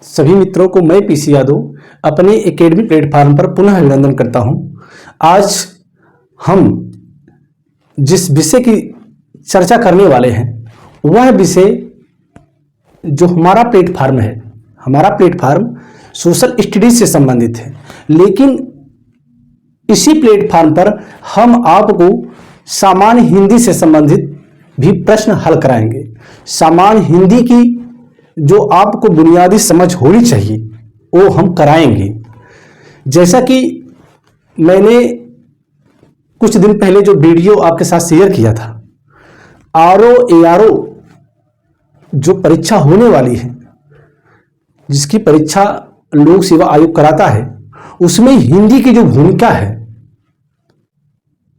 सभी मित्रों को मैं पीसी यादव अपने एकेडमी प्लेटफॉर्म पर पुनः अभिनंदन करता हूं। आज हम जिस विषय की चर्चा करने वाले हैं वह विषय जो हमारा प्लेटफॉर्म सोशल स्टडीज से संबंधित है, लेकिन इसी प्लेटफॉर्म पर हम आपको सामान्य हिंदी से संबंधित भी प्रश्न हल कराएंगे। सामान्य हिंदी की जो आपको बुनियादी समझ होनी चाहिए वो हम कराएंगे। जैसा कि मैंने कुछ दिन पहले जो वीडियो आपके साथ शेयर किया था, RO-ARO जो परीक्षा होने वाली है, जिसकी परीक्षा लोक सेवा आयोग कराता है, उसमें हिंदी की जो भूमिका है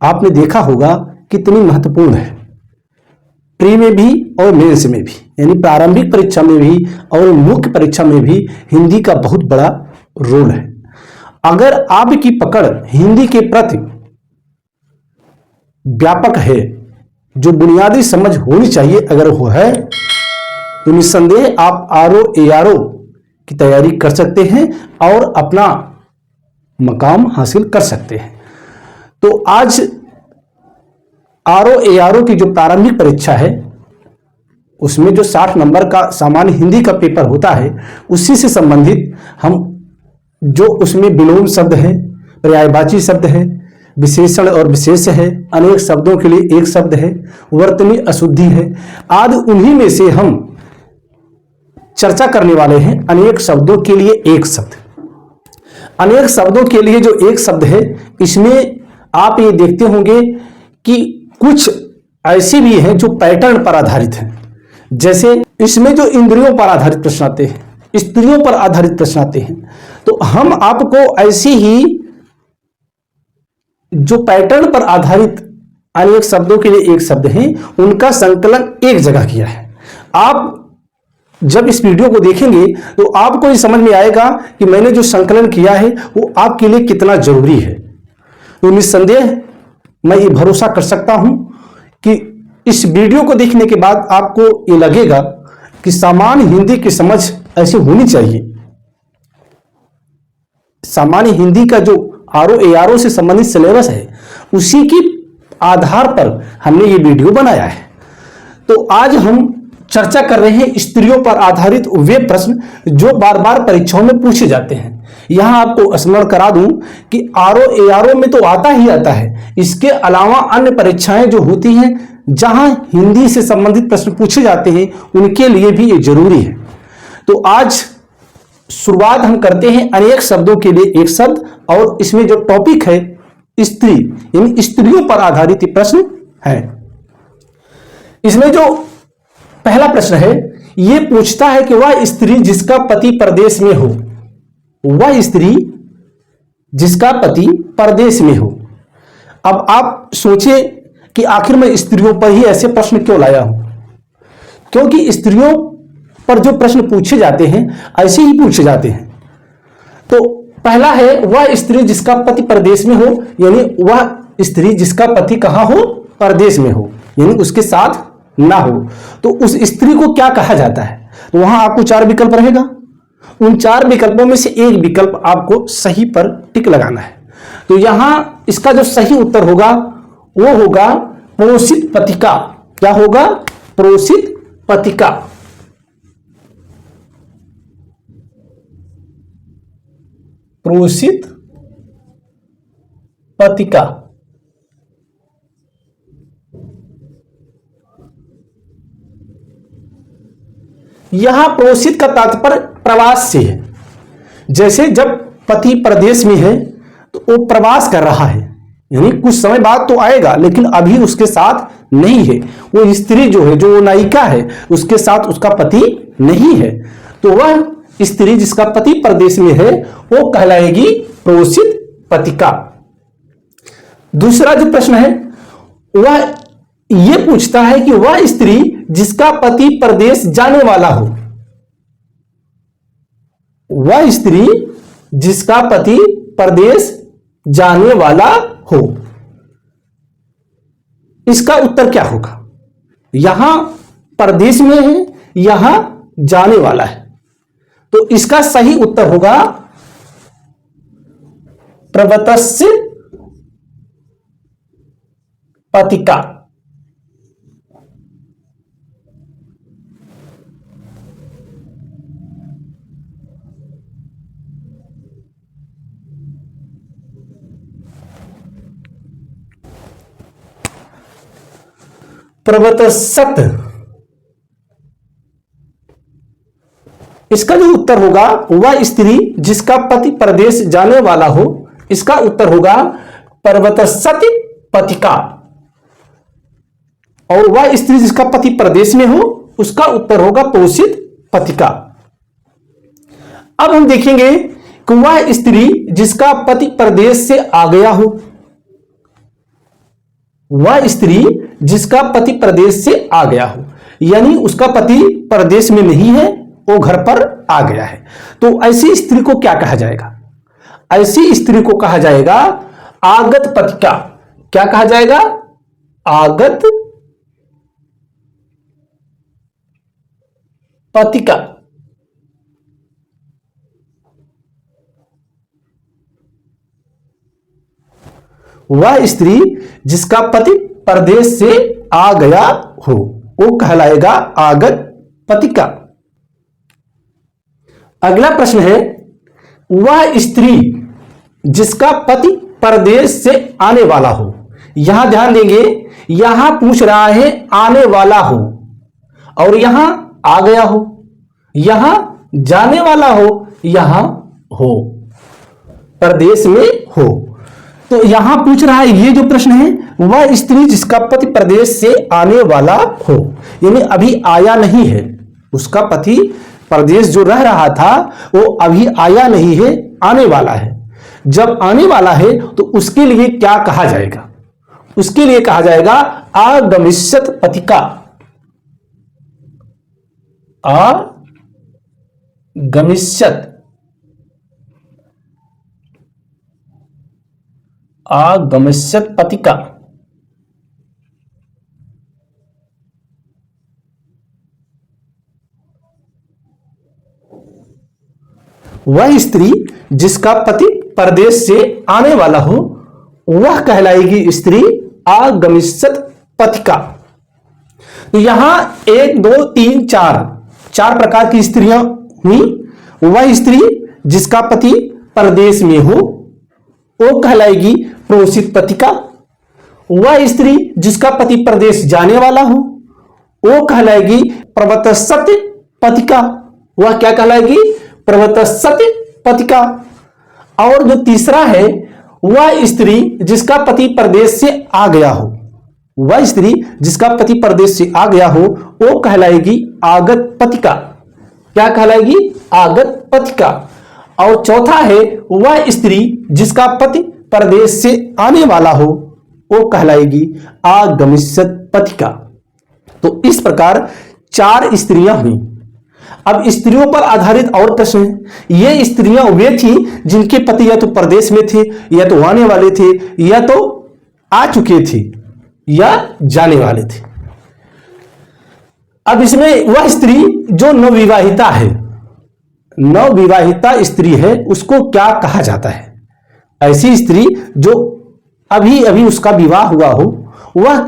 आपने देखा होगा कितनी महत्वपूर्ण है। प्री में भी और मेंस में भी, यानी प्रारंभिक परीक्षा में भी और मुख्य परीक्षा में भी हिंदी का बहुत बड़ा रोल है। अगर आपकी पकड़ हिंदी के प्रति व्यापक है, जो बुनियादी समझ होनी चाहिए अगर वो है, तो निस्संदेह आप RO-ARO की तैयारी कर सकते हैं और अपना मकाम हासिल कर सकते हैं। तो आज RO-ARO की जो प्रारंभिक परीक्षा है उसमें जो 60 नंबर का सामान्य हिंदी का पेपर होता है, उसी से संबंधित हम जो उसमें विलोम शब्द है, पर्यायवाची शब्द है, विशेषण और विशेष है, अनेक शब्दों के लिए एक शब्द है, वर्तनी अशुद्धि है, आदि उन्हीं में से हम चर्चा करने वाले हैं। अनेक शब्दों के लिए एक शब्द, अनेक शब्दों के लिए जो एक शब्द है, इसमें आप ये देखते होंगे कि कुछ ऐसी भी हैं जो पैटर्न पर आधारित हैं। जैसे इसमें जो इंद्रियों पर आधारित प्रश्न आते हैं, स्त्रियों पर आधारित प्रश्न आते हैं, तो हम आपको ऐसी ही जो पैटर्न पर आधारित अनेक शब्दों के लिए एक शब्द हैं, उनका संकलन एक जगह किया है। आप जब इस वीडियो को देखेंगे तो आपको ये समझ में आएगा कि मैंने जो संकलन किया है वो आपके लिए कितना जरूरी है। तो निस्संदेह मैं ये भरोसा कर सकता हूं कि इस वीडियो को देखने के बाद आपको ये लगेगा कि सामान्य हिंदी की समझ ऐसी होनी चाहिए। सामान्य हिंदी का जो RO-ARO से संबंधित सिलेबस है, उसी के आधार पर हमने ये वीडियो बनाया है। तो आज हम चर्चा कर रहे हैं स्त्रियों पर आधारित वे प्रश्न जो बार बार परीक्षाओं में पूछे जाते हैं। यहां आपको स्मरण करा दूं कि RO-ARO में तो आता ही आता है, इसके अलावा अन्य परीक्षाएं जो होती हैं जहां हिंदी से संबंधित प्रश्न पूछे जाते हैं, उनके लिए भी ये जरूरी है। तो आज शुरुआत हम करते हैं अनेक शब्दों के लिए एक शब्द, और इसमें जो टॉपिक है स्त्री, यानी स्त्रियों पर आधारित प्रश्न है। इसमें जो पहला प्रश्न है, यह पूछता है कि वह स्त्री जिसका पति परदेश में हो, वह स्त्री जिसका पति परदेश में हो। अब आप सोचे कि आखिर मैं स्त्रियों पर ही ऐसे प्रश्न क्यों लाया हूं, क्योंकि स्त्रियों पर जो प्रश्न पूछे जाते हैं ऐसे ही पूछे जाते हैं। तो पहला है वह स्त्री जिसका पति परदेश में हो, यानी वह स्त्री जिसका पति कहां हो, परदेश में हो, यानी उसके साथ ना हो। तो उस स्त्री को क्या कहा जाता है? तो वहां आपको 4 विकल्प रहेगा। उन 4 विकल्पों में से एक विकल्प आपको सही पर टिक लगाना है। तो यहां इसका जो सही उत्तर होगा वो होगा प्रोषित पतिका। क्या होगा? प्रोषित पतिका। प्रोषित पतिका। यहां प्रोषित का तात्पर्य प्रवास से है। जैसे जब पति प्रदेश में है तो वो प्रवास कर रहा है, यानी कुछ समय बाद तो आएगा लेकिन अभी उसके साथ नहीं है। वो स्त्री जो है, जो वो नायिका है, उसके साथ उसका पति नहीं है। तो वह स्त्री जिसका पति प्रदेश में है वो कहलाएगी प्रोषित पतिका। दूसरा जो प्रश्न है वह यह पूछता है कि वह स्त्री जिसका पति परदेश जाने वाला हो, वह स्त्री जिसका पति परदेश जाने वाला हो, इसका उत्तर क्या होगा? यहां परदेश में है, यहां जाने वाला है। तो इसका सही उत्तर होगा प्रवतस्य पतिका। प्रवतसत, इसका जो उत्तर होगा वह स्त्री जिसका पति परदेश जाने वाला हो, इसका उत्तर होगा प्रवतसत पतिका। और वह स्त्री जिसका पति परदेश में हो, उसका उत्तर होगा पोषित पतिका। अब हम देखेंगे कि वह स्त्री जिसका पति परदेश से आ गया हो, वह स्त्री जिसका पति परदेश से आ गया हो, यानी उसका पति परदेश में नहीं है, वो घर पर आ गया है, तो ऐसी स्त्री को क्या कहा जाएगा? ऐसी स्त्री को कहा जाएगा आगत पतिका। क्या कहा जाएगा? आगत पतिका। वह स्त्री जिसका पति परदेश से आ गया हो, वो कहलाएगा आगत पतिका। अगला प्रश्न है, वह स्त्री जिसका पति परदेश से आने वाला हो। यहां ध्यान देंगे, यहां पूछ रहा है आने वाला हो, और यहां आ गया हो, यहां जाने वाला हो, यहां हो परदेश में हो। तो यहां पूछ रहा है, ये जो प्रश्न है, वह स्त्री जिसका पति परदेश से आने वाला हो, यानी अभी आया नहीं है, उसका पति परदेश जो रह रहा था वो अभी आया नहीं है, आने वाला है। जब आने वाला है तो उसके लिए क्या कहा जाएगा? उसके लिए कहा जाएगा आगमिष्यत पतिका। आगमिष्यत, आगमिष्यत पतिका। वह स्त्री जिसका पति परदेश से आने वाला हो, वह कहलाएगी स्त्री आगमिष्यत पतिका। तो यहां 1 2 3 4 प्रकार की स्त्रियां हुई। वह स्त्री जिसका पति परदेश में हो, वो कहलाएगी प्रोषित पतिका। वह स्त्री जिसका पति परदेश जाने वाला हो, वो कहलाएगी प्रवतसत पतिका। वह क्या कहलाएगी? प्रवतसत पतिका। और जो तीसरा है, वह स्त्री जिसका पति परदेश से आ गया हो, वह स्त्री जिसका पति परदेश से आ गया हो, वो कहलाएगी आगत पतिका। क्या कहलाएगी? आगत पतिका। और चौथा है, वह स्त्री जिसका पति परदेश से आने वाला हो, वो कहलाएगी आगमिष्यत पतिका। तो इस प्रकार 4 स्त्रियां हुई। अब स्त्रियों पर आधारित और प्रश्न है। ये स्त्रियां वे थी जिनके पति या तो परदेश में थे, या तो आने वाले थे, या तो आ चुके थे, या जाने वाले थे। अब इसमें वह स्त्री जो नवविवाहिता है, नवविवाहिता स्त्री है, उसको क्या कहा जाता है? ऐसी स्त्री जो अभी अभी उसका विवाह हुआ हो, वह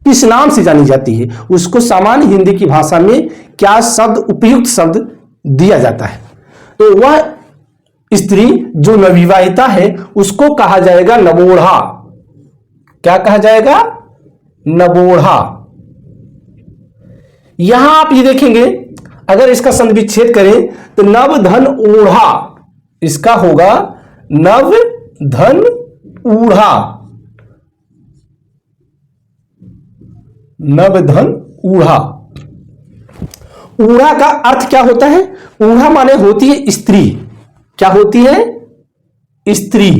किस नाम से जानी जाती है? उसको सामान्य हिंदी की भाषा में क्या शब्द, उपयुक्त शब्द दिया जाता है? तो वह स्त्री जो नवविवाहिता है, उसको कहा जाएगा नवोढ़ा। क्या कहा जाएगा? नवोढ़ा। यहां आप ये देखेंगे, अगर इसका संधि विच्छेद करें तो नवधन ऊढ़ा, इसका होगा नवधन ऊढ़ा। नवधन ऊढ़ा। ऊढ़ा का अर्थ क्या होता है? ऊढ़ा माने होती है स्त्री। क्या होती है? स्त्री।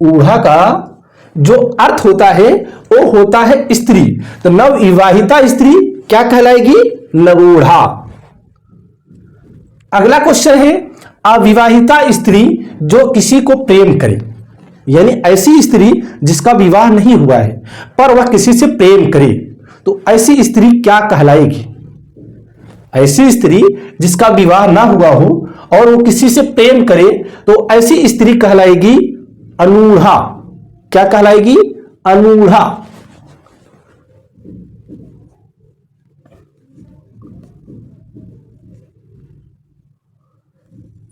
ऊढ़ा का जो अर्थ होता है वो होता है स्त्री। तो नवविवाहिता स्त्री क्या कहलाएगी? नवोढ़ा। अगला क्वेश्चन है, अविवाहिता स्त्री जो किसी को प्रेम करे। यानी ऐसी स्त्री जिसका विवाह नहीं हुआ है पर वह किसी से प्रेम करे, तो ऐसी स्त्री क्या कहलाएगी? ऐसी स्त्री जिसका विवाह ना हुआ हो और वो किसी से प्रेम करे तो ऐसी स्त्री कहलाएगी अनूढ़ा। क्या कहलाएगी? अनूढ़ा।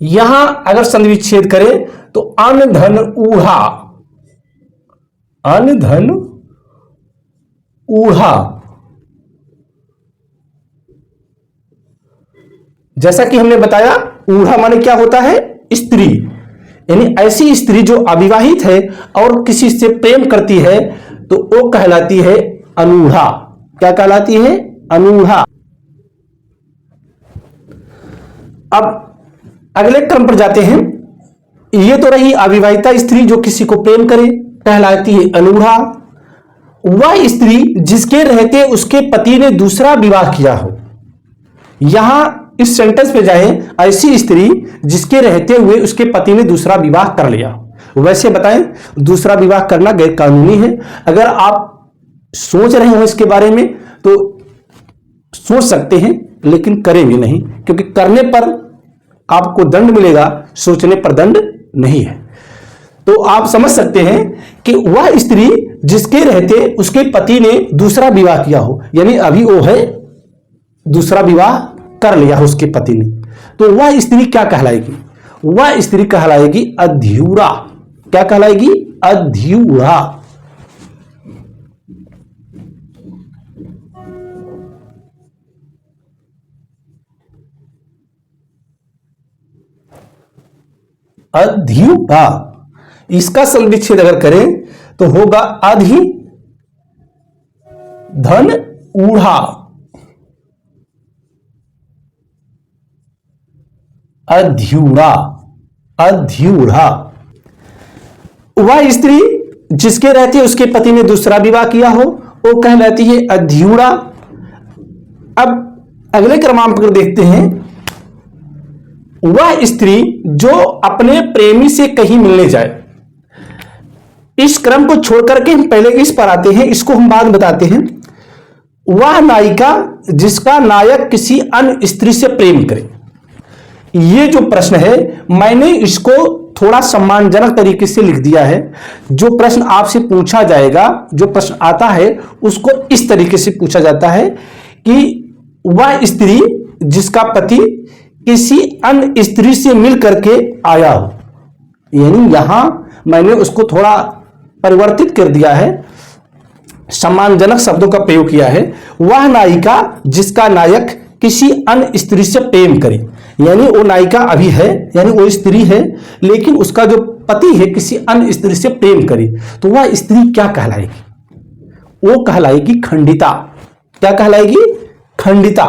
यहां अगर संधि विच्छेद करें तो अन धन ऊढ़ा, अन धन ऊढ़ा। जैसा कि हमने बताया ऊढ़ा माने क्या होता है? स्त्री। यानी ऐसी स्त्री जो अविवाहित है और किसी से प्रेम करती है तो वो कहलाती है अनूढ़ा। क्या कहलाती है? अनूढ़ा। अब अगले क्रम पर जाते हैं। ये तो रही अविवाहिता स्त्री जो किसी को प्रेम करे, कहलाती है अनूढ़ा। वह स्त्री जिसके रहते उसके पति ने दूसरा विवाह किया हो। यहां इस सेंटेंस पे जाएं, ऐसी स्त्री जिसके रहते हुए उसके पति ने दूसरा विवाह कर लिया। वैसे बताएं दूसरा विवाह करना गैर कानूनी है। अगर आप सोच रहे हो इसके बारे में तो सोच सकते हैं, लेकिन करेंगे नहीं, क्योंकि करने पर आपको दंड मिलेगा, सोचने पर दंड नहीं है। तो आप समझ सकते हैं कि वह स्त्री जिसके रहते उसके पति ने दूसरा विवाह किया हो, यानी अभी वो है दूसरा विवाह कर लिया हो उसके पति ने, तो वह स्त्री क्या कहलाएगी? वह स्त्री कहलाएगी अध्यूरा। क्या कहलाएगी? अध्यूरा। अध्यूरा। इसका संविच्छेद अगर करें तो होगा अधि धन ऊढ़ा। अध्यूरा, अध्यूरा। वह स्त्री जिसके रहते उसके पति ने दूसरा विवाह किया हो वो कहलाती है अध्यूरा। अब अगले क्रमांक पर देखते हैं। वह स्त्री जो अपने प्रेमी से कहीं मिलने जाए। इस क्रम को छोड़कर के हम पहले इस पर आते हैं, इसको हम बाद में बताते हैं। वह नायिका जिसका नायक किसी अन्य स्त्री से प्रेम करे। ये जो प्रश्न है मैंने इसको थोड़ा सम्मानजनक तरीके से लिख दिया है। जो प्रश्न आपसे पूछा जाएगा, जो प्रश्न आता है उसको इस तरीके से पूछा जाता है कि वह स्त्री जिसका पति किसी अन्य स्त्री से मिल करके आया हो। यानी यहां मैंने उसको थोड़ा परिवर्तित कर दिया है, सम्मानजनक शब्दों का प्रयोग किया है। वह नायिका जिसका नायक किसी अन्य स्त्री से प्रेम करे, यानी वो नायिका अभी है, यानी वो स्त्री है, लेकिन उसका जो पति है किसी अन्य स्त्री से प्रेम करे, तो वह स्त्री क्या कहलाएगी? वो कहलाएगी खंडिता। क्या कहलाएगी? खंडिता।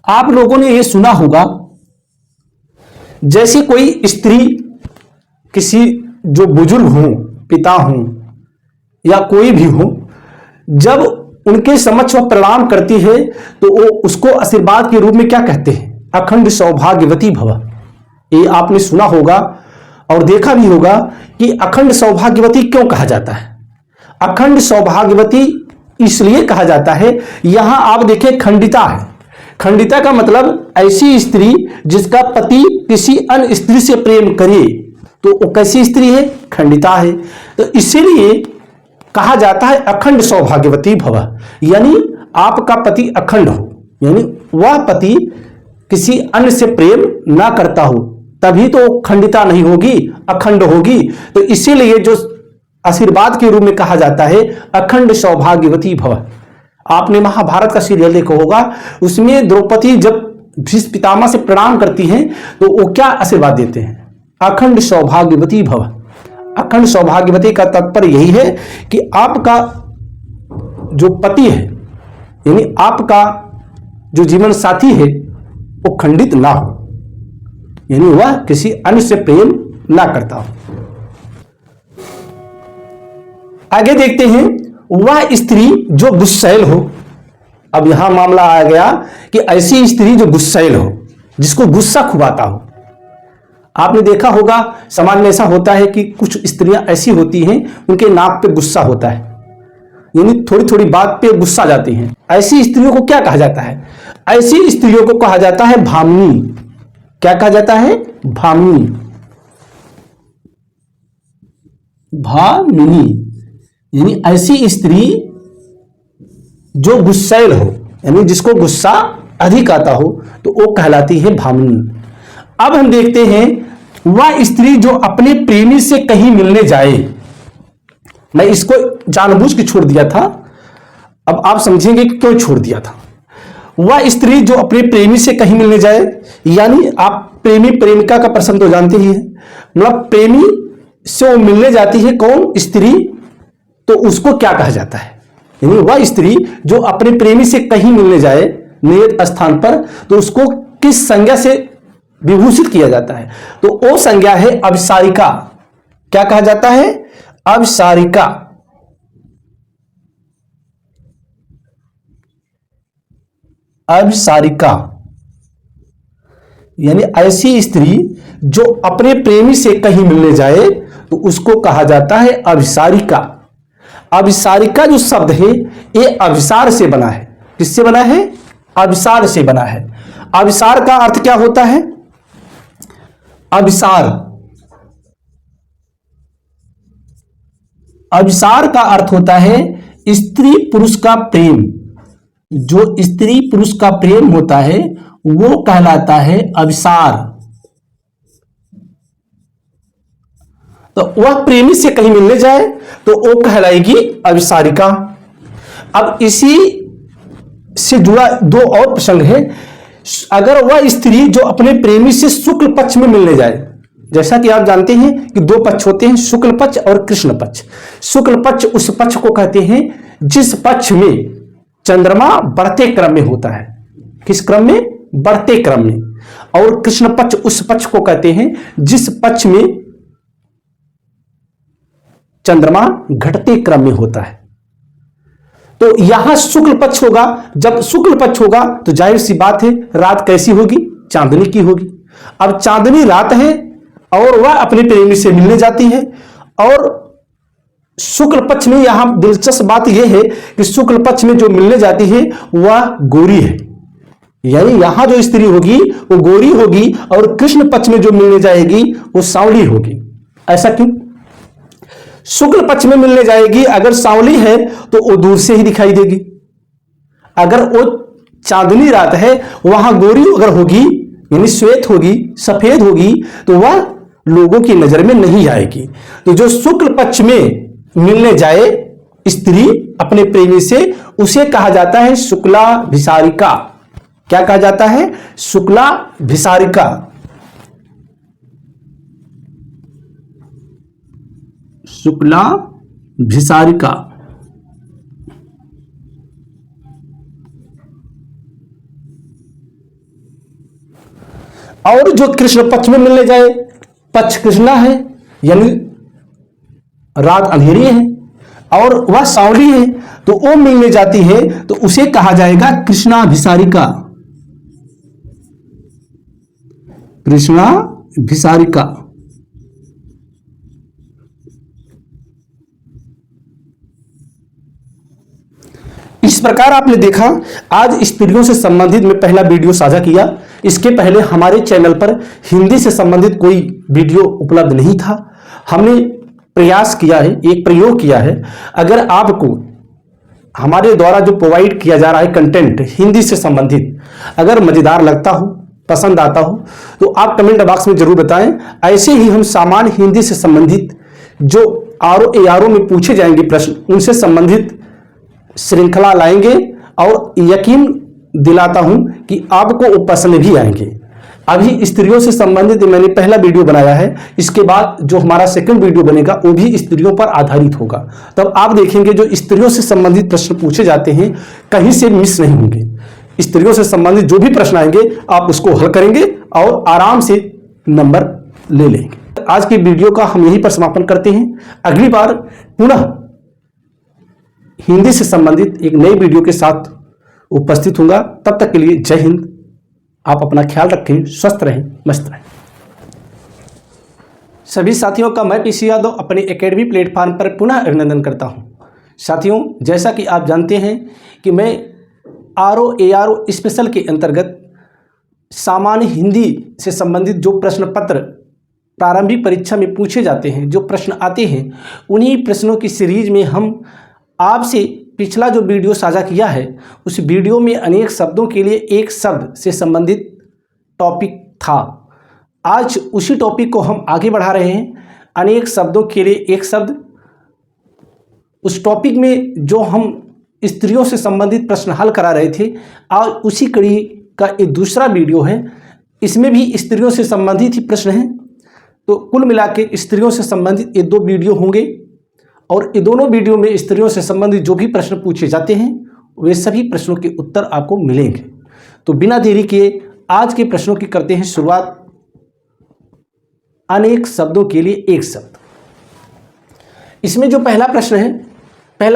आप लोगों ने यह सुना होगा, जैसे कोई स्त्री किसी जो बुजुर्ग हो, पिता हो या कोई भी हो, जब उनके समक्ष वह प्रणाम करती है तो वो उसको आशीर्वाद के रूप में क्या कहते हैं? अखंड सौभाग्यवती भव। ये आपने सुना होगा और देखा भी होगा कि अखंड सौभाग्यवती क्यों कहा जाता है? अखंड सौभाग्यवती इसलिए कहा जाता है, यहां आप देखें खंडिता है। खंडिता का मतलब ऐसी स्त्री जिसका पति किसी अन्य स्त्री से प्रेम करे, तो वो कैसी स्त्री है? खंडिता है। तो इसीलिए कहा जाता है अखंड सौभाग्यवती भव, यानी आपका पति अखंड हो, यानी वह पति किसी अन्य से प्रेम ना करता हो, तभी तो खंडिता नहीं होगी, अखंड होगी। तो इसीलिए जो आशीर्वाद के रूप में कहा जाता है अखंड सौभाग्यवती भव। आपने महाभारत का सीरियल देखा होगा, उसमें द्रौपदी जब भीष्म पितामह से प्रणाम करती हैं तो वो क्या आशीर्वाद देते हैं? अखंड सौभाग्यवती भव। अखंड सौभाग्यवती का तात्पर्य यही है कि आपका जो पति है, यानी आपका जो जीवन साथी है, वो खंडित ना हो, यानी वह किसी अन्य से प्रेम ना करता हो। आगे देखते हैं, वह स्त्री जो गुस्सैल हो। अब यहां मामला आ गया कि ऐसी स्त्री जो गुस्सैल हो, जिसको गुस्सा खूब आता हो, आपने देखा होगा समाज में ऐसा होता है कि कुछ स्त्रियां ऐसी होती हैं, उनके नाक पे गुस्सा होता है, यानी थोड़ी थोड़ी बात पे गुस्सा जाती हैं। ऐसी स्त्रियों को क्या कहा जाता है? ऐसी स्त्रियों को कहा जाता है भामिनी। क्या कहा जाता है? भामिनी। भामिनी यानी ऐसी स्त्री जो गुस्सैल हो, यानी जिसको गुस्सा अधिक आता हो, तो वो कहलाती है भामिनी। अब हम देखते हैं वह स्त्री जो अपने प्रेमी से कहीं मिलने जाए। मैं इसको जानबूझ के छोड़ दिया था, अब आप समझेंगे कि क्यों छोड़ दिया था। वह स्त्री जो अपने प्रेमी से कहीं मिलने जाए, यानी आप प्रेमी प्रेमिका का प्रश्न तो जानते ही हैं, मतलब प्रेमी से वो मिलने जाती है कौन? स्त्री। तो उसको क्या कहा जाता है? यानी वह स्त्री जो अपने प्रेमी से कहीं मिलने जाए नियत स्थान पर, तो उसको किस संज्ञा से विभूषित किया जाता है? तो वो संज्ञा है अभिसारिका। क्या कहा जाता है? अभिसारिका। अभिसारिका यानी ऐसी स्त्री जो अपने प्रेमी से कहीं मिलने जाए तो उसको कहा जाता है अभिसारिका। अभिसारिका जो शब्द है ये अभिसार से बना है। किससे बना है? अभिसार से बना है। अभिसार का अर्थ क्या होता है? अभिसार, अभिसार का अर्थ होता है स्त्री पुरुष का प्रेम। जो स्त्री पुरुष का प्रेम होता है वो कहलाता है अभिसार। तो वह प्रेमी से कहीं मिलने जाए तो वो कहलाएगी अभिसारिका। अब इसी से जुड़ा दो और प्रसंग है। अगर वह स्त्री जो अपने प्रेमी से शुक्ल पक्ष में मिलने जाए, जैसा कि आप जानते हैं कि दो पक्ष होते हैं, शुक्ल पक्ष और कृष्ण पक्ष। शुक्ल पक्ष उस पक्ष को कहते हैं जिस पक्ष में चंद्रमा बढ़ते क्रम में होता है। किस क्रम में? बढ़ते क्रम में। और कृष्ण पक्ष उस पक्ष को कहते हैं जिस पक्ष में चंद्रमा घटते क्रम में होता है। तो यहां शुक्ल पक्ष होगा। जब शुक्ल पक्ष होगा तो जाहिर सी बात है रात कैसी होगी? चांदनी की होगी। अब चांदनी रात है और वह अपने प्रेमी से मिलने जाती है। और शुक्ल पक्ष में यहां दिलचस्प बात यह है कि शुक्ल पक्ष में जो मिलने जाती है वह गोरी है, यानी यहां जो स्त्री होगी वो गोरी होगी और कृष्ण पक्ष में जो मिलने जाएगी वो सांवली होगी। ऐसा क्यों? शुक्ल पक्ष में मिलने जाएगी अगर सांवली है तो वो दूर से ही दिखाई देगी। अगर वो चांदनी रात है वहां गोरी अगर होगी, यानी श्वेत होगी, सफेद होगी, तो वह लोगों की नजर में नहीं आएगी। तो जो शुक्ल पक्ष में मिलने जाए स्त्री अपने प्रेमी से, उसे कहा जाता है शुक्ला भिसारिका। क्या कहा जाता है? शुक्ला भिसारिका। शुक्ला भिसारिका। और जो कृष्ण पक्ष में मिलने जाए, पक्ष कृष्णा है यानी रात अंधेरी है और वह सांवली है, तो वो मिलने जाती है तो उसे कहा जाएगा कृष्णा भिसारिका। कृष्णा भिसारिका। इस प्रकार आपने देखा आज स्त्रियों से संबंधित मैं पहला वीडियो साझा किया। इसके पहले हमारे चैनल पर हिंदी से संबंधित कोई वीडियो उपलब्ध नहीं था। हमने प्रयास किया है, एक प्रयोग किया है। अगर आपको हमारे द्वारा जो प्रोवाइड किया जा रहा है कंटेंट हिंदी से संबंधित अगर मजेदार लगता हो, पसंद आता हो, तो आप कमेंट बॉक्स में जरूर बताएं। ऐसे ही हम सामान्य हिंदी से संबंधित जो RO में पूछे जाएंगे प्रश्न, उनसे संबंधित श्रृंखला लाएंगे और यकीन दिलाता हूं कि आपको वो पसंद भी आएंगे। अभी स्त्रियों से संबंधित मैंने पहला वीडियो बनाया है, इसके बाद जो हमारा सेकंड वीडियो बनेगा वो भी स्त्रियों पर आधारित होगा। तब आप देखेंगे जो स्त्रियों से संबंधित प्रश्न पूछे जाते हैं कहीं से मिस नहीं होंगे। स्त्रियों से संबंधित जो भी प्रश्न आएंगे आप उसको हल करेंगे और आराम से नंबर ले लेंगे। आज की वीडियो का हम यहीं पर समापन करते हैं। अगली बार पुनः हिंदी से संबंधित एक नई वीडियो के साथ उपस्थित होगा। तब तक के लिए जय हिंद। आप अपना ख्याल रखें, स्वस्थ रहें, मस्त रहें। सभी साथियों का मैं पीसी यादव अपने एकेडमी प्लेटफॉर्म पर पुनः अभिनंदन करता हूं। साथियों, जैसा कि आप जानते हैं कि मैं RO ARO स्पेशल के अंतर्गत सामान्य हिंदी से संबंधित जो प्रश्न पत्र प्रारंभिक परीक्षा में पूछे जाते हैं, जो प्रश्न आते हैं, उन्हीं प्रश्नों की सीरीज में हम आपसे पिछला जो वीडियो साझा किया है, उस वीडियो में अनेक शब्दों के लिए एक शब्द से संबंधित टॉपिक था। आज उसी टॉपिक को हम आगे बढ़ा रहे हैं। अनेक शब्दों के लिए एक शब्द, उस टॉपिक में जो हम स्त्रियों से संबंधित प्रश्न हल करा रहे थे, आज उसी कड़ी का एक दूसरा वीडियो है। इसमें भी स्त्रियों से संबंधित ही प्रश्न हैं। तो कुल मिला के स्त्रियों से संबंधित ये 2 वीडियो होंगे और ये दोनों वीडियो में स्त्रियों से संबंधित जो भी प्रश्न पूछे जाते हैं, वे सभी प्रश्नों के उत्तर आपको मिलेंगे। तो बिना देरी किए आज के प्रश्नों की करते हैं शुरुआत। अनेक शब्दों के लिए एक शब्द। इसमें जो पहला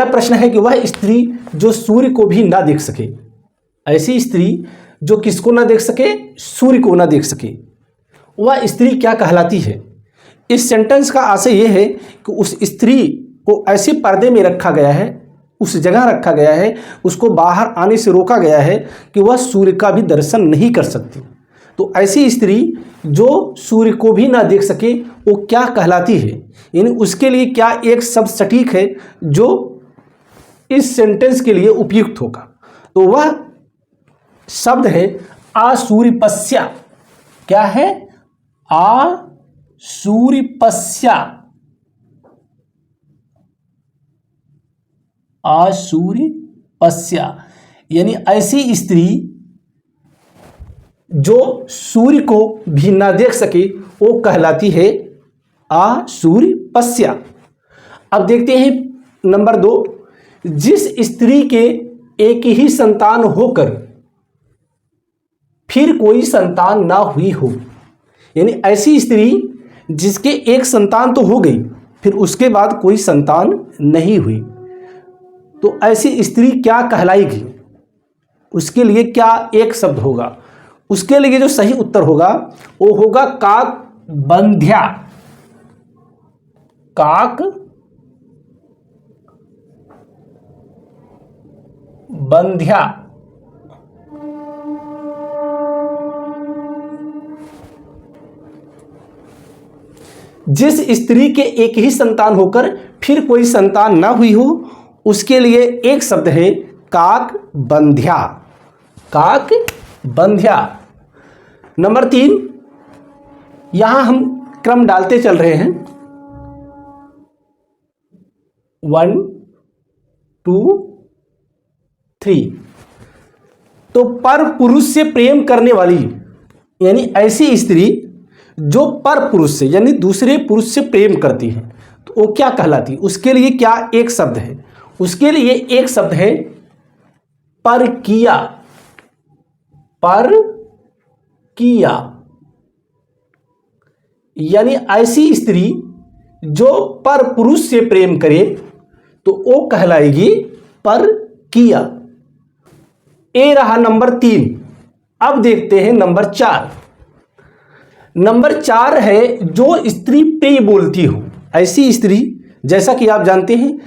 प्रश्न है कि वह स्त्री जो सूर्य को भी ना देख सके। ऐसी स्त्री जो किसको ना देख सके? सूर्य को ना देख सके, वह स्त्री क्या कहलाती है? इस सेंटेंस का आशय यह है कि उस स्त्री को ऐसे पर्दे में रखा गया है, उस जगह रखा गया है, उसको बाहर आने से रोका गया है कि वह सूर्य का भी दर्शन नहीं कर सकती। तो ऐसी स्त्री जो सूर्य को भी ना देख सके, वो क्या कहलाती है? यानी उसके लिए क्या एक शब्द सटीक है जो इस सेंटेंस के लिए उपयुक्त होगा? तो वह शब्द है आसूर्यपस्या। क्या है? आसूर्यपस्या। आसूर्यपस्या यानी ऐसी स्त्री जो सूर्य को भी ना देख सके, वो कहलाती है आसूर्यपस्या। अब देखते हैं नंबर 2, जिस स्त्री के एक ही संतान होकर फिर कोई संतान ना हुई हो। यानी ऐसी स्त्री जिसके एक संतान तो हो गई, फिर उसके बाद कोई संतान नहीं हुई, तो ऐसी स्त्री क्या कहलाएगी? उसके लिए क्या एक शब्द होगा? उसके लिए जो सही उत्तर होगा वो होगा काकबंध्या। काकबंध्या। जिस स्त्री के एक ही संतान होकर फिर कोई संतान ना हुई हो, उसके लिए एक शब्द है काकबंध्या। काकबंध्या। नंबर 3, यहां हम क्रम डालते चल रहे हैं, 1 2 3। तो पर पुरुष से प्रेम करने वाली, यानी ऐसी स्त्री जो पर पुरुष से यानी दूसरे पुरुष से प्रेम करती है, तो वो क्या कहलाती है? उसके लिए क्या एक शब्द है? उसके लिए एक शब्द है परकीया। परकीया यानी ऐसी स्त्री जो पर पुरुष से प्रेम करे, तो वो कहलाएगी परकीया। ये रहा नंबर 3। अब देखते हैं नंबर 4। नंबर 4 है जो स्त्री प्रिय बोलती हो। ऐसी स्त्री, जैसा कि आप जानते हैं,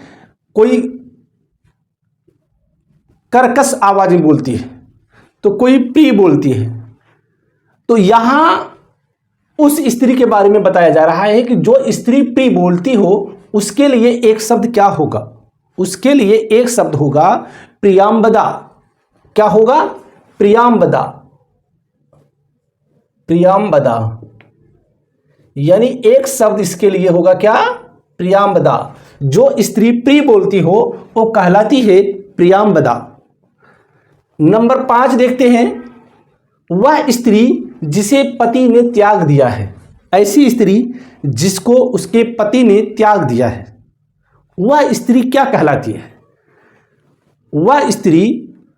कोई कर्कश आवाज में बोलती है तो कोई प्रिय बोलती है। तो यहां उस स्त्री के बारे में बताया जा रहा है कि जो स्त्री प्रिय बोलती हो, उसके लिए एक शब्द क्या होगा? उसके लिए एक शब्द होगा प्रियांबदा। क्या होगा? प्रियांबदा। प्रियांबदा यानी एक शब्द इसके लिए होगा क्या? प्रियांबदा। जो स्त्री प्रिय बोलती हो वो कहलाती है प्रियांबदा। नंबर 5 देखते हैं, वह स्त्री जिसे पति ने त्याग दिया है। ऐसी स्त्री जिसको उसके पति ने त्याग दिया है, वह स्त्री क्या कहलाती है? वह स्त्री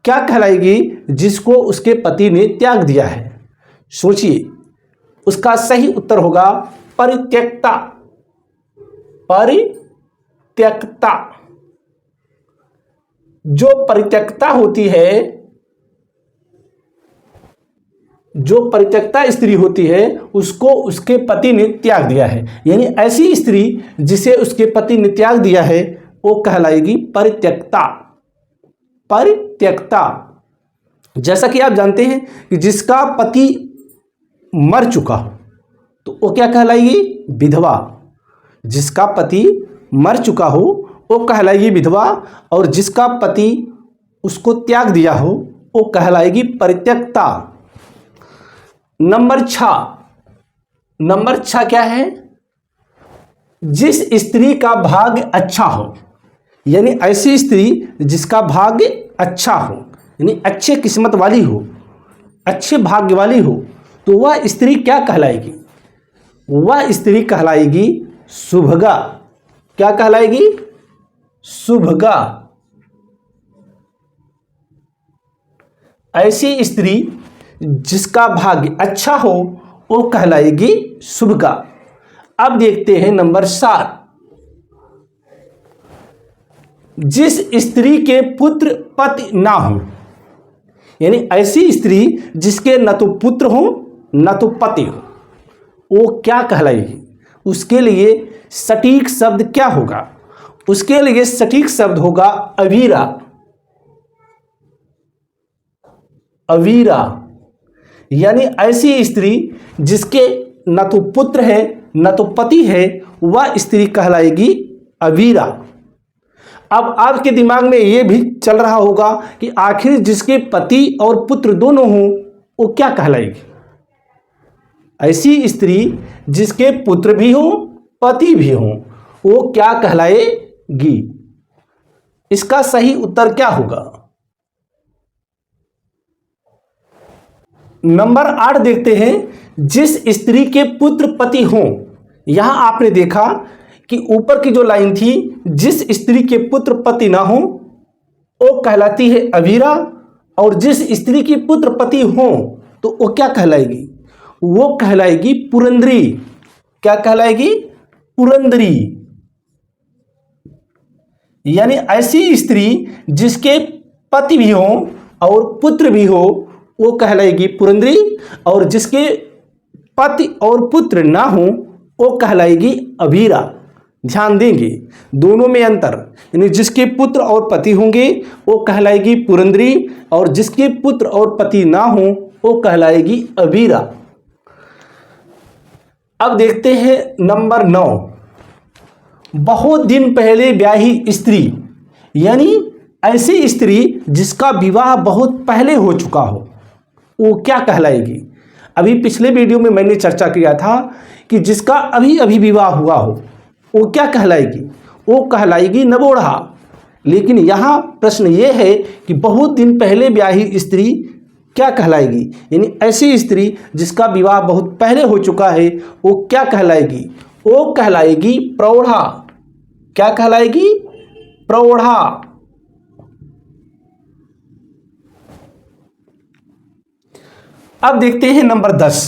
क्या कहलाएगी जिसको उसके पति ने त्याग दिया है? सोचिए, उसका सही उत्तर होगा परित्यक्ता। परित्यक्ता। जो परित्यक्ता होती है, जो परित्यक्ता स्त्री होती है उसको उसके पति ने त्याग दिया है, यानी ऐसी स्त्री जिसे उसके पति ने त्याग दिया है वो कहलाएगी परित्यक्ता। परित्यक्ता। जैसा कि आप जानते हैं कि जिसका पति मर चुका हो तो वो क्या कहलाएगी? विधवा। जिसका पति मर चुका हो वो कहलाएगी विधवा, और जिसका पति उसको त्याग दिया हो वो कहलाएगी परित्यक्ता। नंबर 6 क्या है? जिस स्त्री का भाग्य अच्छा हो, यानी ऐसी स्त्री जिसका भाग्य अच्छा हो, यानी अच्छे किस्मत वाली हो, अच्छे भाग्य वाली हो, तो वह स्त्री क्या कहलाएगी? वह स्त्री कहलाएगी शुभगा। क्या कहलाएगी? शुभगा। ऐसी स्त्री जिसका भाग्य अच्छा हो वो कहलाएगी शुभगा। अब देखते हैं नंबर 7। जिस स्त्री के पुत्र पति ना हो, यानी ऐसी स्त्री जिसके न तो पुत्र हो न तो पति हो, वो क्या कहलाएगी? उसके लिए सटीक शब्द क्या होगा? उसके लिए सटीक शब्द होगा अवीरा। अवीरा, यानी ऐसी स्त्री जिसके न तो पुत्र है न तो पति है, वह स्त्री कहलाएगी अवीरा। अब आपके दिमाग में ये भी चल रहा होगा कि आखिर जिसके पति और पुत्र दोनों हों वो क्या कहलाएगी? ऐसी स्त्री जिसके पुत्र भी हो पति भी हो वो क्या कहलाएगी? इसका सही उत्तर क्या होगा? नंबर 8 देखते हैं। जिस स्त्री के पुत्र पति हों, यहां आपने देखा कि ऊपर की जो लाइन थी, जिस स्त्री के पुत्र पति ना हो वो कहलाती है अवीरा, और जिस स्त्री के पुत्र पति हों तो वो क्या कहलाएगी? वो कहलाएगी पुरंदरी। क्या कहलाएगी? पुरंदरी। यानी ऐसी स्त्री जिसके पति भी हो और पुत्र भी हो वो कहलाएगी पुरंदरी, और जिसके पति और पुत्र ना हो वो कहलाएगी अवीरा। ध्यान देंगे दोनों में अंतर, यानी जिसके पुत्र और पति होंगे वो कहलाएगी पुरंदरी, और जिसके पुत्र और पति ना हो वो कहलाएगी अवीरा। अब देखते हैं नंबर 9। बहुत दिन पहले ब्याही स्त्री, यानी ऐसी स्त्री जिसका विवाह बहुत पहले हो चुका हो वो क्या कहलाएगी? अभी पिछले वीडियो में मैंने चर्चा किया था कि जिसका अभी अभी विवाह हुआ हो वो क्या कहलाएगी? वो कहलाएगी नवोढ़ा। लेकिन यहाँ प्रश्न ये है कि बहुत दिन पहले ब्याही स्त्री क्या कहलाएगी? यानी ऐसी स्त्री जिसका विवाह बहुत पहले हो चुका है वो क्या कहलाएगी? वो कहलाएगी प्रौढ़ा। क्या कहलाएगी? प्रौढ़ा। अब देखते हैं नंबर 10।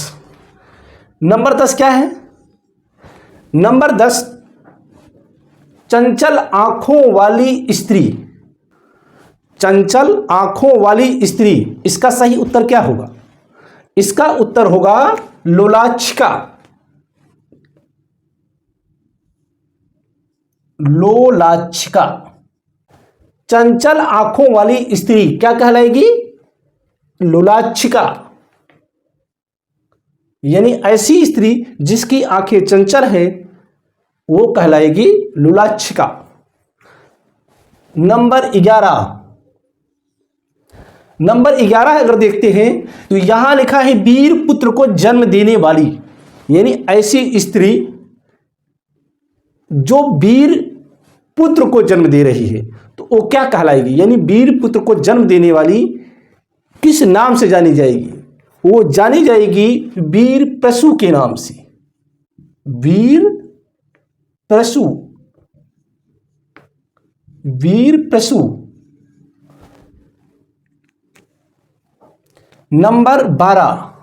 नंबर 10 क्या है? नंबर 10 चंचल आंखों वाली स्त्री। चंचल आंखों वाली स्त्री, इसका सही उत्तर क्या होगा? इसका उत्तर होगा लोलाच्छिका। लोलाच्छिका। चंचल आंखों वाली स्त्री क्या कहलाएगी? लोलाच्छिका। यानी ऐसी स्त्री जिसकी आंखें चंचल है वो कहलाएगी लोलाच्छिका। नंबर 11। नंबर 11 अगर देखते हैं तो यहां लिखा है वीर पुत्र को जन्म देने वाली, यानी ऐसी स्त्री जो वीर पुत्र को जन्म दे रही है तो वो क्या कहलाएगी? यानी वीर पुत्र को जन्म देने वाली किस नाम से जानी जाएगी? वो जानी जाएगी वीर प्रसू के नाम से। वीर प्रसू। वीर प्रसू। नंबर 12।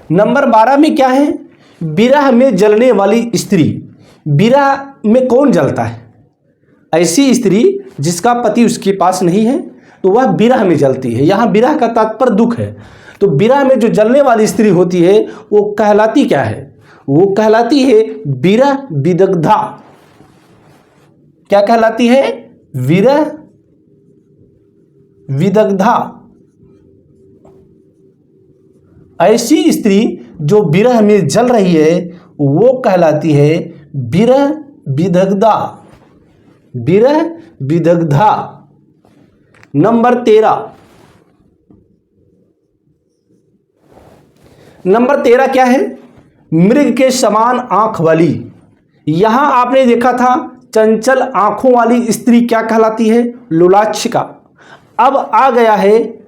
नंबर 12 में क्या है? विरह में जलने वाली स्त्री। विरह में कौन जलता है? ऐसी स्त्री जिसका पति उसके पास नहीं है, तो वह विरह में जलती है। यहाँ विरह का तात्पर्य दुख है। तो विरह में जो जलने वाली स्त्री होती है वो कहलाती क्या है? वो कहलाती है विरह विदग्धा। क्या कहलाती है? विरह विदग्धा। ऐसी स्त्री जो विरह में जल रही है वो कहलाती है विरह विदग्धा। विरह विदग्धा। नंबर 13 क्या है? मृग के समान आंख वाली। यहां आपने देखा था चंचल आंखों वाली स्त्री क्या कहलाती है? लुलाच्छिका। अब आ गया है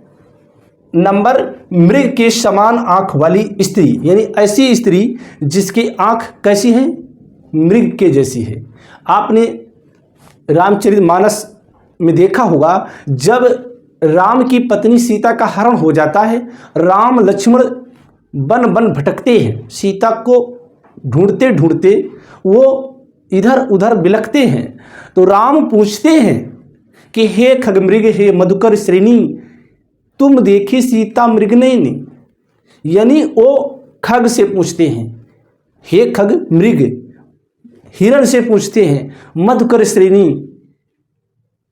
नंबर मृग के समान आंख वाली स्त्री, यानी ऐसी स्त्री जिसकी आंख कैसी है? मृग के जैसी है। आपने रामचरितमानस में देखा होगा जब राम की पत्नी सीता का हरण हो जाता है, राम लक्ष्मण वन वन भटकते हैं, सीता को ढूंढते ढूंढते वो इधर उधर बिलखते हैं। तो राम पूछते हैं कि हे खगमृग हे मधुकर श्रेणी तुम देखी सीता मृग नयनी। यानी वो खग से पूछते हैं, हे खग मृग, हिरण से पूछते हैं मधुकर श्रेणी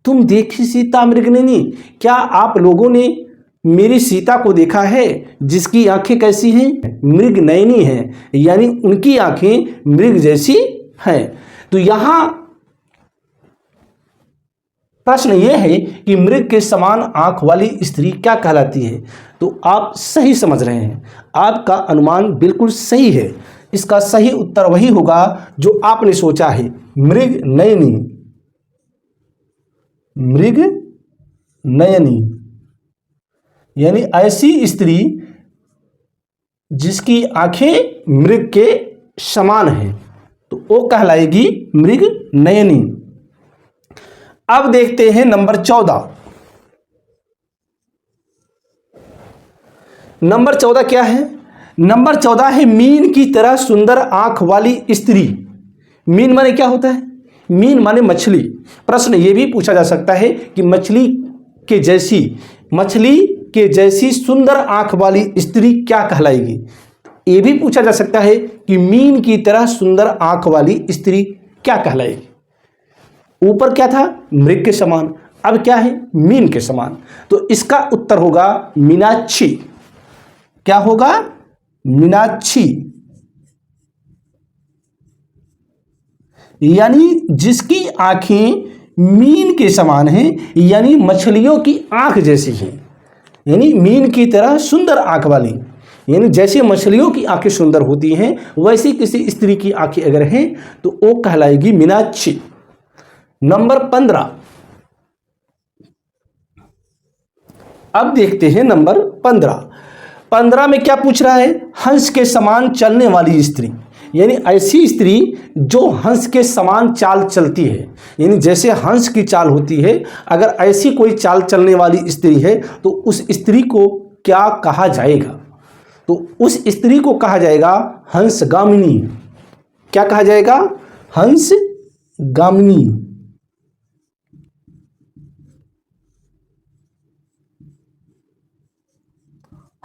तुम देखी सीता मृग नयनी, क्या आप लोगों ने मेरी सीता को देखा है जिसकी आंखें कैसी हैं? मृग नयनी हैं, यानी उनकी आंखें मृग जैसी हैं। तो यहां प्रश्न यह है कि मृग के समान आंख वाली स्त्री क्या कहलाती है? तो आप सही समझ रहे हैं, आपका अनुमान बिल्कुल सही है। इसका सही उत्तर वही होगा जो आपने सोचा है, मृग नयनी। मृग नयनी यानी ऐसी स्त्री जिसकी आंखें मृग के समान हैं, तो वो कहलाएगी मृग नयनी। अब देखते हैं नंबर 14। नंबर 14 क्या है? नंबर 14 है मीन की तरह सुंदर आंख वाली स्त्री। मीन माने क्या होता है? मीन माने मछली। प्रश्न यह भी पूछा जा सकता है कि मछली के जैसी सुंदर आंख वाली स्त्री क्या कहलाएगी? यह भी पूछा जा सकता है कि मीन की तरह सुंदर आंख वाली स्त्री क्या कहलाएगी? ऊपर क्या था? मृग के समान, अब क्या है? मीन के समान। तो इसका उत्तर होगा मीनाक्षी। क्या होगा? मीनाक्षी। यानी जिसकी आंखें मीन के समान हैं, यानी मछलियों की आंख जैसी हैं, यानी मीन की तरह सुंदर आंख वाली। यानी जैसे मछलियों की आंखें सुंदर होती हैं वैसी किसी स्त्री की आंखें अगर हैं तो वो कहलाएगी मीनाक्षी। नंबर 15। अब देखते हैं नंबर 15। 15 में क्या पूछ रहा है? हंस के समान चलने वाली स्त्री। यानी ऐसी स्त्री जो हंस के समान चाल चलती है, यानी जैसे हंस की चाल होती है, अगर ऐसी कोई चाल चलने वाली स्त्री है तो उस स्त्री को क्या कहा जाएगा? तो उस स्त्री को कहा जाएगा हंसगामिनी। क्या कहा जाएगा? हंसगामिनी।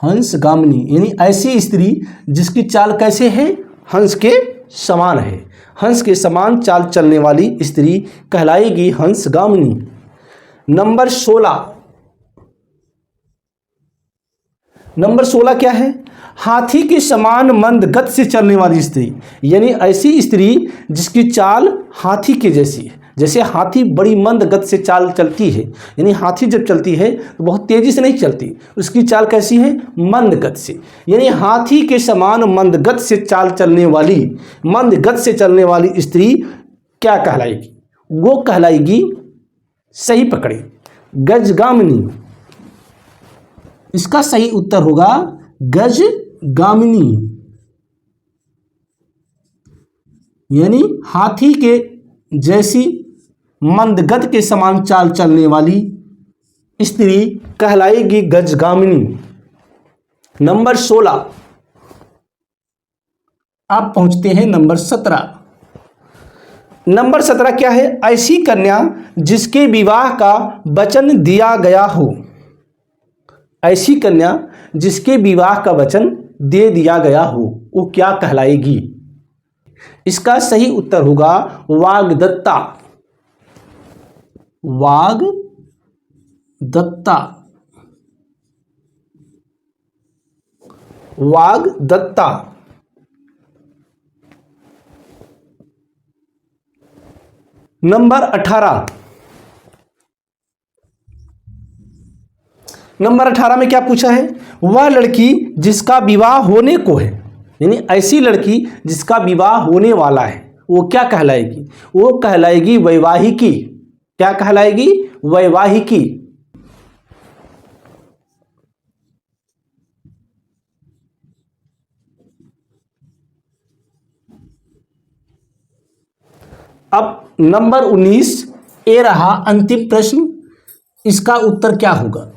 हंसगामिनी यानी ऐसी स्त्री जिसकी चाल कैसे है? हंस के समान है। हंस के समान चाल चलने वाली स्त्री कहलाएगी हंसगामिनी। नंबर 16। नंबर 16 क्या है? हाथी के समान मंद गति से चलने वाली स्त्री। यानी ऐसी स्त्री जिसकी चाल हाथी के जैसी है। जैसे हाथी बड़ी मंद गति से चाल चलती है, यानी हाथी जब चलती है तो बहुत तेजी से नहीं चलती, उसकी चाल कैसी है? मंद गति से। यानी हाथी के समान मंद गति से चाल चलने वाली, मंद गति से चलने वाली स्त्री क्या कहलाएगी? वो कहलाएगी, सही पकड़े, गजगामिनी। इसका सही उत्तर होगा गजगामिनी। यानी हाथी के जैसी मंद गति के समान चाल चलने वाली स्त्री कहलाएगी गजगामिनी। नंबर 16। आप पहुंचते हैं नंबर 17। नंबर 17 क्या है? ऐसी कन्या जिसके विवाह का वचन दिया गया हो। ऐसी कन्या जिसके विवाह का वचन दे दिया गया हो वो क्या कहलाएगी? इसका सही उत्तर होगा वाग्दत्ता। वाग्दत्ता, वाग्दत्ता। नंबर 18, नंबर 18 में क्या पूछा है? वह लड़की जिसका विवाह होने को है, यानी ऐसी लड़की जिसका विवाह होने वाला है वो क्या कहलाएगी? वो कहलाएगी वैवाहिकी। क्या कहलाएगी? वैवाहिकी। अब नंबर 19 ये रहा अंतिम प्रश्न। इसका उत्तर क्या होगा?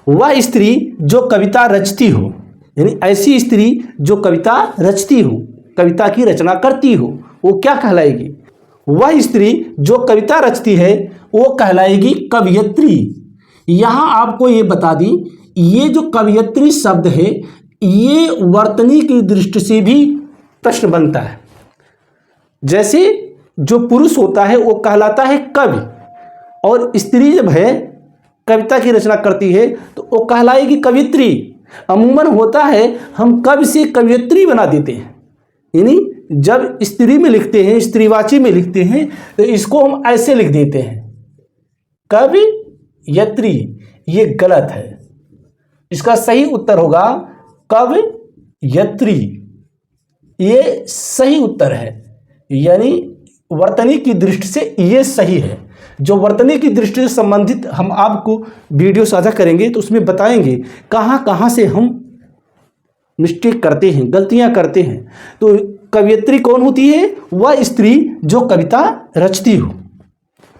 वह स्त्री जो कविता रचती हो, यानी ऐसी स्त्री जो कविता रचती हो, कविता की रचना करती हो, वो क्या कहलाएगी? वह स्त्री जो कविता रचती है वो कहलाएगी कवयित्री। यहाँ आपको ये बता दी, ये जो कवयित्री शब्द है ये वर्तनी की दृष्टि से भी प्रश्न बनता है। जैसे जो पुरुष होता है वो कहलाता है कवि, और स्त्री जब है कविता की रचना करती है तो वो कहलाएगी कवियत्री। अमूमन होता है हम कवि से कवयित्री बना देते हैं, यानी जब स्त्री में लिखते हैं, स्त्रीवाची में लिखते हैं तो इसको हम ऐसे लिख देते हैं कवयित्री। ये गलत है। इसका सही उत्तर होगा कवयित्री। ये सही उत्तर है, यानी वर्तनी की दृष्टि से ये सही है। जो वर्तनी की दृष्टि से संबंधित हम आपको वीडियो साझा करेंगे तो उसमें बताएंगे कहाँ कहाँ से हम मिस्टेक करते हैं, गलतियाँ करते हैं। तो कवयित्री कौन होती है? वह स्त्री जो कविता रचती हो।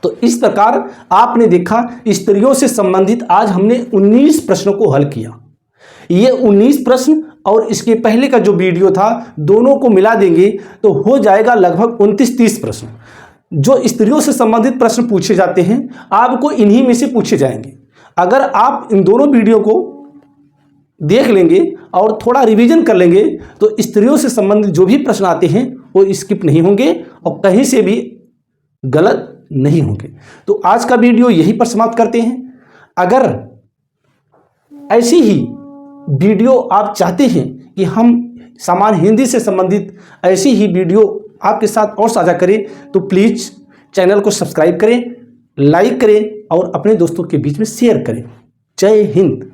तो इस प्रकार आपने देखा स्त्रियों से संबंधित आज हमने 19 प्रश्नों को हल किया। ये 19 प्रश्न और इसके पहले का जो वीडियो था दोनों को मिला देंगे तो हो जाएगा लगभग 29-30 प्रश्न। जो स्त्रियों से संबंधित प्रश्न पूछे जाते हैं आपको इन्हीं में से पूछे जाएंगे। अगर आप इन दोनों वीडियो को देख लेंगे और थोड़ा रिवीजन कर लेंगे तो स्त्रियों से संबंधित जो भी प्रश्न आते हैं वो स्किप नहीं होंगे और कहीं से भी गलत नहीं होंगे। तो आज का वीडियो यहीं पर समाप्त करते हैं। अगर ऐसी ही वीडियो आप चाहते हैं कि हम सामान्य हिंदी से संबंधित ऐसी ही वीडियो आपके साथ और साझा करें तो प्लीज़ चैनल को सब्सक्राइब करें, लाइक करें और अपने दोस्तों के बीच में शेयर करें। जय हिंद।